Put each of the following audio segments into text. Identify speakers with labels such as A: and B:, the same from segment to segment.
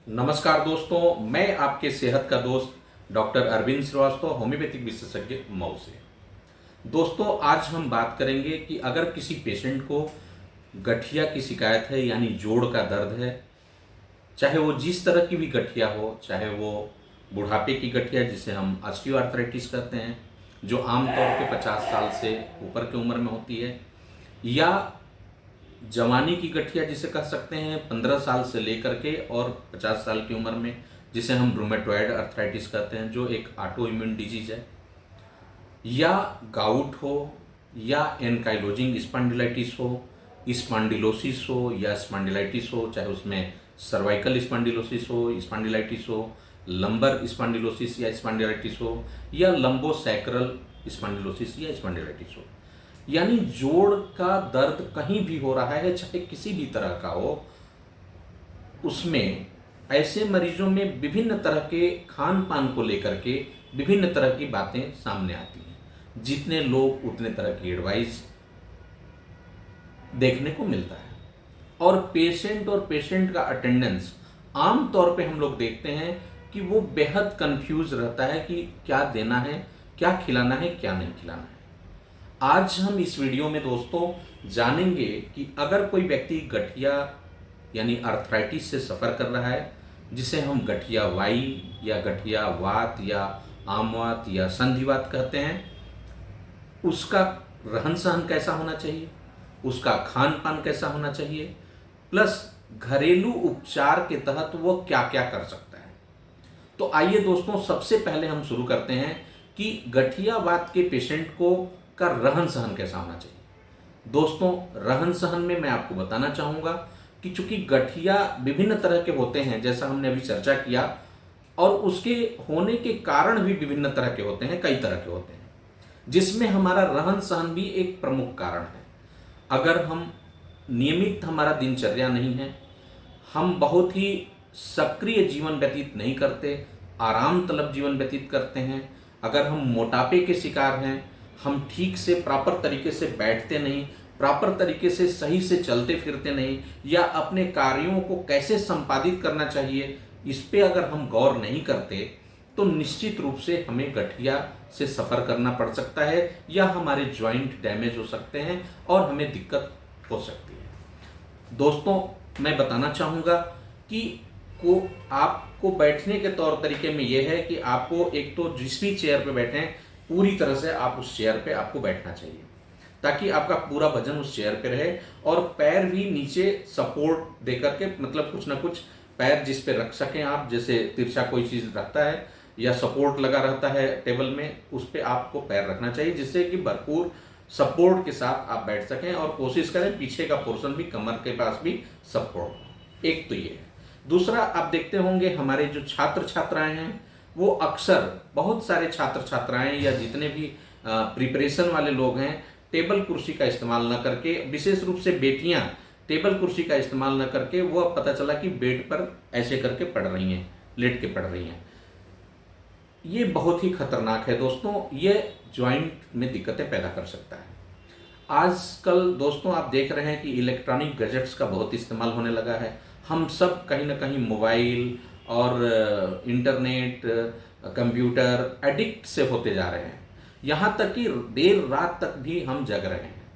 A: नमस्कार दोस्तों, मैं आपके सेहत का दोस्त डॉक्टर अरविंद श्रीवास्तव, होम्योपैथिक विशेषज्ञ मऊ से। दोस्तों, आज हम बात करेंगे कि अगर किसी पेशेंट को गठिया की शिकायत है यानी जोड़ का दर्द है, चाहे वो जिस तरह की भी गठिया हो, चाहे वो बुढ़ापे की गठिया जिसे हम ऑस्टियोआर्थराइटिस कहते हैं, जो आमतौर पे 50 साल से ऊपर की उम्र में होती है, या जवानी की गठिया जिसे कह सकते हैं 15 साल से लेकर के और 50 साल की उम्र में, जिसे हम रूमेटॉइड अर्थराइटिस कहते हैं, जो एक ऑटो इम्यून डिजीज है, या गाउट हो, या एनकाइलोजिंग स्पॉन्डिलाइटिस हो, स्पॉन्डिलोसिस हो या स्पॉन्डिलाइटिस हो, चाहे उसमें सर्वाइकल स्पॉन्डिलोसिस हो, स्पॉन्डिलाइटिस हो, लंबर स्पॉन्डिलोसिस या स्पॉन्डिलाइटिस हो, या लंबोसैक्रल स्पॉन्डिलोसिस या स्पॉन्डिलाइटिस हो, यानी जोड़ का दर्द कहीं भी हो रहा है, चाहे किसी भी तरह का हो, उसमें ऐसे मरीजों में विभिन्न तरह के खान पान को लेकर के विभिन्न तरह की बातें सामने आती हैं। जितने लोग उतने तरह की एडवाइस देखने को मिलता है, और पेशेंट का अटेंडेंस आम तौर पे हम लोग देखते हैं कि वो बेहद कंफ्यूज रहता है कि क्या देना है, क्या खिलाना है, क्या नहीं खिलाना है। आज हम इस वीडियो में दोस्तों जानेंगे कि अगर कोई व्यक्ति गठिया यानी अर्थराइटिस से सफ़र कर रहा है, जिसे हम गठिया वाई या गठिया वात या आमवात या संधिवात कहते हैं, उसका रहन सहन कैसा होना चाहिए, उसका खान पान कैसा होना चाहिए, प्लस घरेलू उपचार के तहत वो क्या क्या कर सकता है। तो आइए दोस्तों, सबसे पहले हम शुरू करते हैं कि गठिया वात के पेशेंट को का रहन सहन कैसा होना चाहिए। दोस्तों, रहन सहन में मैं आपको बताना चाहूँगा कि चूंकि गठिया विभिन्न तरह के होते हैं, जैसा हमने अभी चर्चा किया, और उसके होने के कारण भी विभिन्न तरह के होते हैं, कई तरह के होते हैं, जिसमें हमारा रहन सहन भी एक प्रमुख कारण है। अगर हम नियमित हमारा दिनचर्या नहीं है, हम बहुत ही सक्रिय जीवन व्यतीत नहीं करते, आराम तलब जीवन व्यतीत करते हैं, अगर हम मोटापे के शिकार हैं, हम ठीक से प्रॉपर तरीके से बैठते नहीं, प्रॉपर तरीके से सही से चलते फिरते नहीं, या अपने कार्यों को कैसे संपादित करना चाहिए इस पे अगर हम गौर नहीं करते, तो निश्चित रूप से हमें गठिया से सफ़र करना पड़ सकता है, या हमारे जॉइंट डैमेज हो सकते हैं और हमें दिक्कत हो सकती है। दोस्तों, मैं बताना चाहूँगा कि आपको बैठने के तौर तरीके में यह है कि आपको एक तो जिस भी चेयर पे बैठें, पूरी तरह से आप उस चेयर पे आपको बैठना चाहिए, ताकि आपका पूरा वजन उस चेयर पे रहे, और पैर भी नीचे सपोर्ट देकर के, मतलब कुछ ना कुछ पैर जिस पे रख सकें आप, जैसे तिरछा कोई चीज़ रखता है या सपोर्ट लगा रहता है टेबल में, उस पे आपको पैर रखना चाहिए, जिससे कि भरपूर सपोर्ट के साथ आप बैठ सकें, और कोशिश करें पीछे का पोर्शन भी, कमर के पास भी सपोर्ट हो। एक तो ये है। दूसरा, आप देखते होंगे हमारे जो छात्र छात्राएं हैं, वो अक्सर, बहुत सारे छात्र छात्राएं या जितने भी प्रिपरेशन वाले लोग हैं, टेबल कुर्सी का इस्तेमाल न करके, विशेष रूप से बेटियां टेबल कुर्सी का इस्तेमाल न करके, वो अब पता चला कि बेड पर ऐसे करके पढ़ रही हैं, लेट के पढ़ रही हैं। ये बहुत ही खतरनाक है दोस्तों, ये जॉइंट में दिक्कतें पैदा कर सकता है। आजकल दोस्तों आप देख रहे हैं कि इलेक्ट्रॉनिक गैजेट्स का बहुत इस्तेमाल होने लगा है। हम सब कहीं ना कहीं मोबाइल और इंटरनेट, कंप्यूटर एडिक्ट से होते जा रहे हैं, यहाँ तक कि देर रात तक भी हम जग रहे हैं।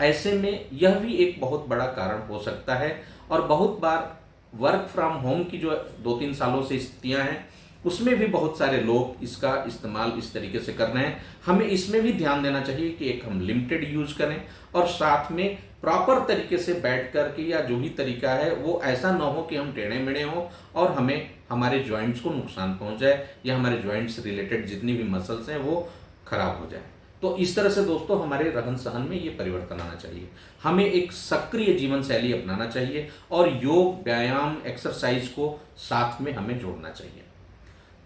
A: ऐसे में यह भी एक बहुत बड़ा कारण हो सकता है, और बहुत बार वर्क फ्रॉम होम की जो 2-3 सालों से स्थितियाँ हैं, उसमें भी बहुत सारे लोग इसका इस्तेमाल इस तरीके से कर रहे हैं। हमें इसमें भी ध्यान देना चाहिए कि एक हम लिमिटेड यूज करें, और साथ में प्रॉपर तरीके से बैठ कर के, या जो भी तरीका है वो ऐसा ना हो कि हम टेढ़े मेढ़े हों और हमें हमारे जॉइंट्स को नुकसान पहुंच जाए, या हमारे जॉइंट्स रिलेटेड जितनी भी मसल्स हैं वो खराब हो जाए। तो इस तरह से दोस्तों हमारे रहन सहन में ये परिवर्तन आना चाहिए। हमें एक सक्रिय जीवन शैली अपनाना चाहिए, और योग, व्यायाम, एक्सरसाइज को साथ में हमें जोड़ना चाहिए।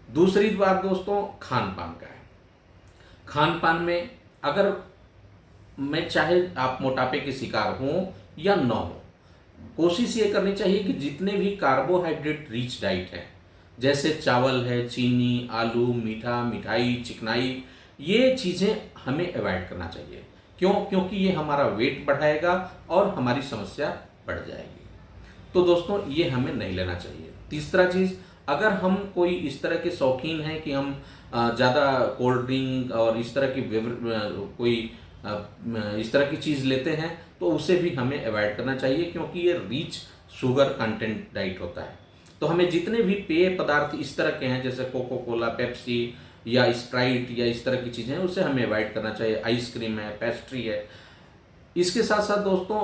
A: दूसरी बात दोस्तों खान पान का है। खान पान में अगर मैं, चाहे आप मोटापे के शिकार हों या न हो, कोशिश ये करनी चाहिए कि जितने भी कार्बोहाइड्रेट रिच डाइट है, जैसे चावल है, चीनी, आलू, मीठा, मिठाई, चिकनाई, ये चीज़ें हमें अवॉइड करना चाहिए। क्यों? क्योंकि ये हमारा वेट बढ़ाएगा और हमारी समस्या बढ़ जाएगी। तो दोस्तों ये हमें नहीं लेना चाहिए। तीसरा चीज़, अगर हम कोई इस तरह के शौकीन हैं कि हम ज़्यादा कोल्ड ड्रिंक और इस तरह की कोई इस तरह की चीज़ लेते हैं तो उसे भी हमें अवॉइड करना चाहिए, क्योंकि ये रिच शुगर कंटेंट डाइट होता है। तो हमें जितने भी पेय पदार्थ इस तरह के हैं, जैसे कोको कोला, पेप्सी या स्प्राइट या इस तरह की चीज़ें हैं, उसे हमें अवॉइड करना चाहिए। आइसक्रीम है, पेस्ट्री है। इसके साथ साथ दोस्तों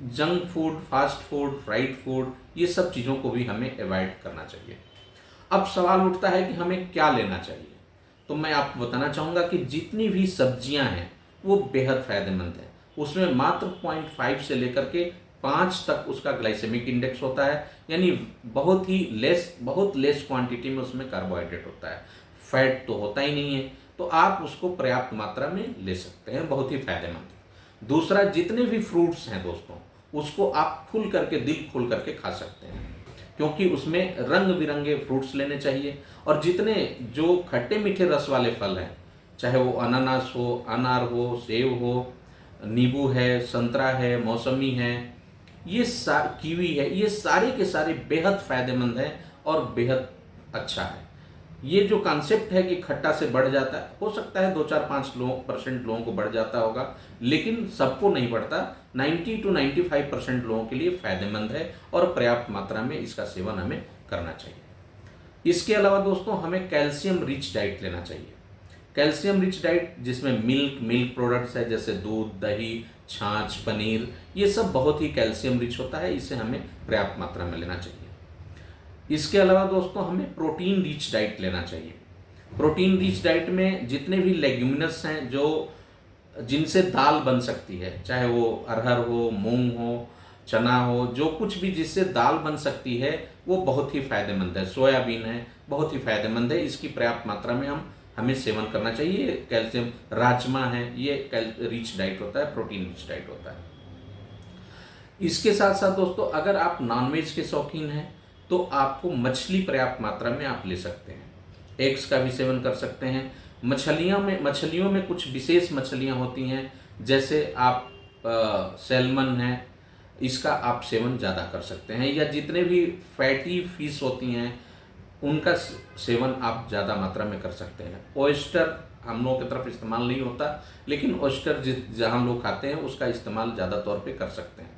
A: junk food, fast food, fried food, ये सब चीज़ों को भी हमें अवॉइड करना चाहिए। अब सवाल उठता है कि हमें क्या लेना चाहिए। तो मैं आपको बताना चाहूँगा कि जितनी भी सब्जियां हैं वो बेहद फायदेमंद है। उसमें मात्र 0.5 से लेकर के 5 तक उसका ग्लाइसेमिक इंडेक्स होता है, यानी बहुत लेस क्वांटिटी में उसमें कार्बोहाइड्रेट होता है, फैट तो होता ही नहीं है। तो आप उसको पर्याप्त मात्रा में ले सकते हैं, बहुत ही फायदेमंद। दूसरा, जितने भी फ्रूट्स हैं दोस्तों, उसको आप खुल करके, दिल खोल करके खा सकते हैं, क्योंकि उसमें रंग बिरंगे फ्रूट्स लेने चाहिए। और जितने जो खट्टे मीठे रस वाले फल हैं, चाहे वो अनानास हो, अनार हो, सेब हो, नींबू है, संतरा है, मौसमी है, कीवी है, ये सारे के सारे बेहद फायदेमंद हैं और बेहद अच्छा है। ये जो कॉन्सेप्ट है कि खट्टा से बढ़ जाता है, हो सकता है 2-4-5% लोगों को बढ़ जाता होगा, लेकिन सबको नहीं बढ़ता। 90 to 95% लोगों के लिए फायदेमंद है और पर्याप्त मात्रा में इसका सेवन हमें करना चाहिए। इसके अलावा दोस्तों हमें कैल्शियम रिच डाइट लेना चाहिए। कैल्शियम रिच डाइट जिसमें मिल्क प्रोडक्ट्स है, जैसे दूध, दही, छाछ, पनीर, ये सब बहुत ही कैल्शियम रिच होता है, इसे हमें पर्याप्त मात्रा में लेना चाहिए। इसके अलावा दोस्तों हमें प्रोटीन रिच डाइट लेना चाहिए। प्रोटीन रिच डाइट में जितने भी लेग्यूमिनस हैं, जो जिनसे दाल बन सकती है, चाहे वो अरहर हो, मूंग हो, चना हो, जो कुछ भी जिससे दाल बन सकती है, वो बहुत ही फायदेमंद है। सोयाबीन है, बहुत ही फायदेमंद है, इसकी पर्याप्त मात्रा में हमें सेवन करना चाहिए। कैल्शियम, राजमा है, ये रिच डाइट होता है, प्रोटीन रिच डाइट होता है। इसके साथ साथ दोस्तों अगर आप नॉनवेज के शौकीन हैं तो आपको मछली पर्याप्त मात्रा में आप ले सकते हैं। एग्स का भी सेवन कर सकते हैं। मछलियों में कुछ विशेष मछलियां होती हैं, जैसे आप सैल्मन है, इसका आप सेवन ज़्यादा कर सकते हैं। या जितने भी फैटी फिश होती हैं उनका सेवन आप ज़्यादा मात्रा में कर सकते हैं। ऑयस्टर हम लोगों की तरफ इस्तेमाल नहीं होता, लेकिन ऑयस्टर जहाँ लोग खाते हैं उसका इस्तेमाल ज़्यादा तौर पे कर सकते हैं।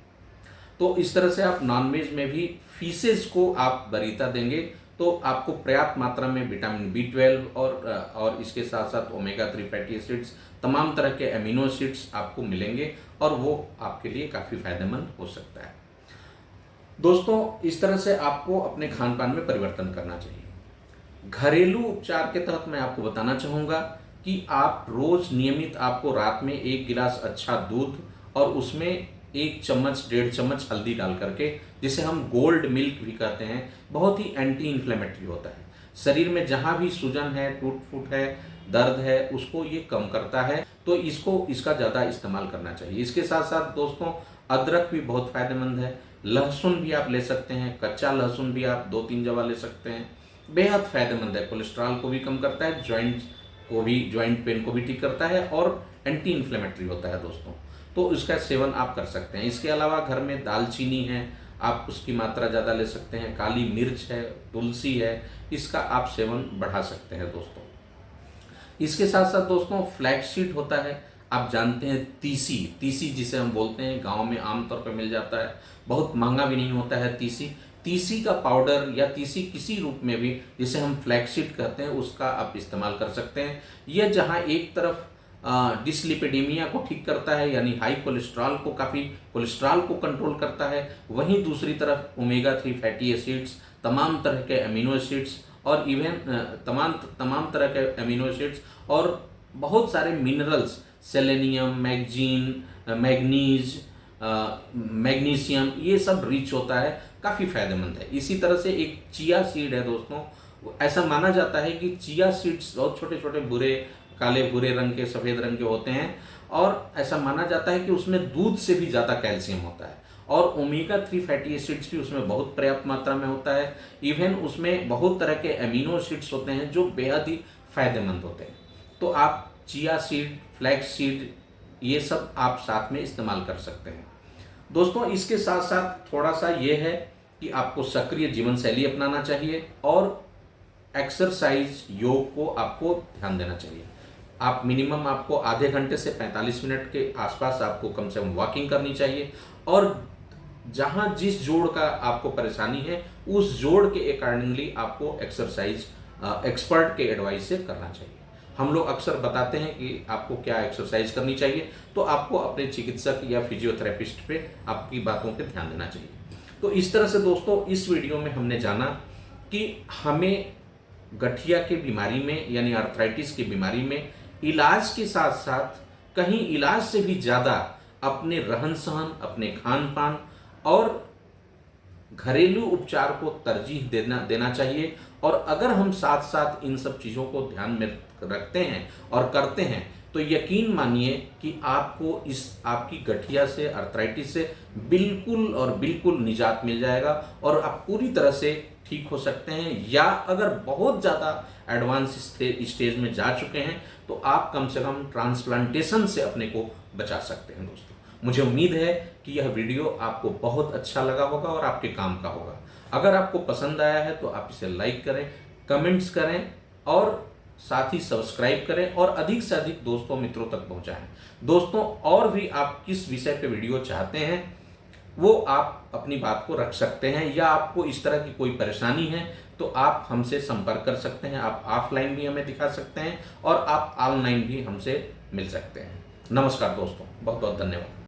A: तो इस तरह से आप नॉनवेज में भी फिशेज को आप वरीयता देंगे तो आपको पर्याप्त मात्रा में विटामिन B12 और इसके साथ साथ ओमेगा 3 फैटी एसिड्स, तमाम तरह के अमीनो एसिड्स आपको मिलेंगे और वो आपके लिए काफ़ी फायदेमंद हो सकता है। दोस्तों इस तरह से आपको अपने खान पान में परिवर्तन करना चाहिए। घरेलू उपचार के तहत मैं आपको बताना चाहूँगा कि आप रोज़ नियमित आपको रात में 1 गिलास अच्छा दूध और उसमें 1 चम्मच 1.5 चम्मच हल्दी डाल करके, जिसे हम गोल्ड मिल्क भी कहते हैं, बहुत ही एंटी इन्फ्लेमेटरी होता है। शरीर में जहाँ भी सूजन है, टूट फूट है, दर्द है, उसको ये कम करता है। तो इसका ज़्यादा इस्तेमाल करना चाहिए। इसके साथ साथ दोस्तों अदरक भी बहुत फायदेमंद है। लहसुन भी आप ले सकते हैं, कच्चा लहसुन भी आप 2-3 जवा ले सकते हैं, बेहद फायदेमंद है। कोलेस्ट्रॉल को भी कम करता है, जॉइंट पेन को भी ठीक करता है और एंटी इन्फ्लेमेटरी होता है दोस्तों। तो इसका सेवन आप कर सकते हैं। इसके अलावा घर में दालचीनी है, आप उसकी मात्रा ज़्यादा ले सकते हैं। काली मिर्च है, तुलसी है, इसका आप सेवन बढ़ा सकते हैं दोस्तों। इसके साथ साथ दोस्तों फ्लैक्ससीड होता है, आप जानते हैं, तीसी जिसे हम बोलते हैं, गांव में आमतौर पर मिल जाता है, बहुत महंगा भी नहीं होता है। तीसी का पाउडर या तीसी किसी रूप में भी, जिसे हम फ्लैक्ससीड कहते हैं, उसका आप इस्तेमाल कर सकते हैं। यह जहां एक तरफ डिसलिपिडीमिया को ठीक करता है, यानी हाई कोलेस्ट्रॉल को कंट्रोल करता है, वहीं दूसरी तरफ ओमेगा 3 फैटी एसिड्स, तमाम तरह के अमीनो एसिड्स और इवन तमाम तरह के अमीनो एसिड्स और बहुत सारे मिनरल्स, सेलेनियम, मैग्नीशियम, ये सब रिच होता है, काफ़ी फायदेमंद है। इसी तरह से एक चिया सीड है दोस्तों। ऐसा माना जाता है कि चिया सीड्स बहुत छोटे छोटे काले भूरे रंग के, सफ़ेद रंग के होते हैं और ऐसा माना जाता है कि उसमें दूध से भी ज़्यादा कैल्शियम होता है और ओमेगा 3 फैटी एसिड्स भी उसमें बहुत पर्याप्त मात्रा में होता है। इवन उसमें बहुत तरह के अमीनो एसिड्स होते हैं जो बेहद ही फायदेमंद होते हैं। तो आप चिया सीड, फ्लैक्स सीड, ये सब आप साथ में इस्तेमाल कर सकते हैं दोस्तों। इसके साथ साथ थोड़ा सा ये है कि आपको सक्रिय जीवन शैली अपनाना चाहिए और एक्सरसाइज, योग को आपको ध्यान देना चाहिए। आप मिनिमम आपको आधे घंटे से 45 मिनट के आसपास आपको कम से कम वॉकिंग करनी चाहिए और जहां जिस जोड़ का आपको परेशानी है उस जोड़ के अकॉर्डिंगली आपको एक्सरसाइज एक्सपर्ट के एडवाइस से करना चाहिए। हम लोग अक्सर बताते हैं कि आपको क्या एक्सरसाइज करनी चाहिए, तो आपको अपने चिकित्सक या फिजियोथेरेपिस्ट पे आपकी बातों पे ध्यान देना चाहिए। तो इस तरह से दोस्तों इस वीडियो में हमने जाना कि हमें गठिया की बीमारी में यानी आर्थराइटिस की बीमारी में इलाज के साथ साथ कहीं इलाज से भी ज़्यादा अपने रहन सहन, अपने खान पान और घरेलू उपचार को तरजीह देना चाहिए। और अगर हम साथ साथ इन सब चीज़ों को ध्यान में रखते हैं और करते हैं तो यकीन मानिए कि आपको इस आपकी गठिया से, अर्थराइटिस से बिल्कुल और बिल्कुल निजात मिल जाएगा और आप पूरी तरह से ठीक हो सकते हैं। या अगर बहुत ज़्यादा एडवांस स्टेज में जा चुके हैं तो आप कम से कम ट्रांसप्लांटेशन से अपने को बचा सकते हैं। दोस्तों मुझे उम्मीद है कि यह वीडियो आपको बहुत अच्छा लगा होगा और आपके काम का होगा। अगर आपको पसंद आया है तो आप इसे लाइक करें, कमेंट्स करें और साथ ही सब्सक्राइब करें और अधिक से अधिक दोस्तों मित्रों तक पहुंचाएं। दोस्तों और भी आप किस विषय पे वीडियो चाहते हैं वो आप अपनी बात को रख सकते हैं, या आपको इस तरह की कोई परेशानी है तो आप हमसे संपर्क कर सकते हैं। आप ऑफलाइन भी हमें दिखा सकते हैं और आप ऑनलाइन भी हमसे मिल सकते हैं। नमस्कार दोस्तों, बहुत बहुत धन्यवाद।